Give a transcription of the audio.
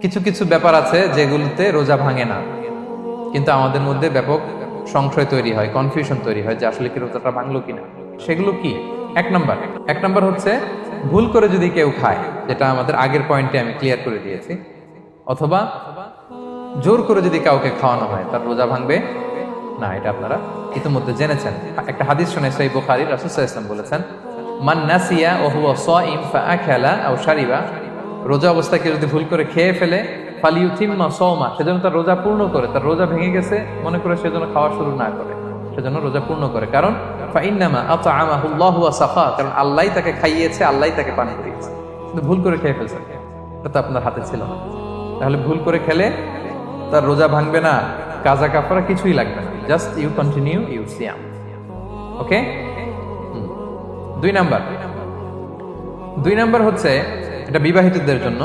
কিছু কিছু ব্যাপার আছে যেগুলোতে রোজা ভাঙে না, কিন্তু আমাদের মধ্যে ব্যাপক সংশয় তৈরি হয়, কনফিউশন তৈরি হয় যে আসলে কি রোজাটা ভাঙলো কিনা। সেগুলো কি? এক নাম্বার হচ্ছে ভুল করে যদি কেউ খায়, যেটা আমাদের আগের পয়েন্টে আমি ক্লিয়ার করে দিয়েছি, অথবা জোর করে যদি কাউকে খাওয়ানো হয়, তার রোজা ভাঙবে না। এটা আপনারা ইতিমধ্যে জেনেছেন। একটা হাদিস শুনে সহিহ বুখারী, রাসূল সাল্লাল্লাহু আলাইহি ওয়াসাল্লাম বলেছেন, মান নাসিয়া ওয়া হুয়া সাইম ফাআকালা আও শারিবা, রোজা অবস্থায় কেউ যদি ভুল করে খেয়ে ফেলে, ফালিউতিম্মা সাওমা, সেজন্য তার রোজা পূর্ণ করে। তার রোজা ভেঙে গেছে মনে করে সেজন্য খাওয়া শুরু না করে, সেজন্য রোজা পূর্ণ করে। কারণ ফাইন্নামা আতআমাহুল্লাহু ওয়া সাখা, কারণ আল্লাহই তাকে খাইয়েছে, আল্লাহই তাকে পানি দিয়েছে। কিন্তু ভুল করে খেয়ে ফেলছে, এটা তো আপনার হাতে ছিল না। তাহলে ভুল করে খেলে তার রোজা ভাঙবে না, কাজা কাফারা কিছুই লাগবে না, জাস্ট ইউ কন্টিনিউ ইউ সিয়াম। ওকে। দুই নাম্বার হচ্ছে, এটা বিবাহিতদের জন্য।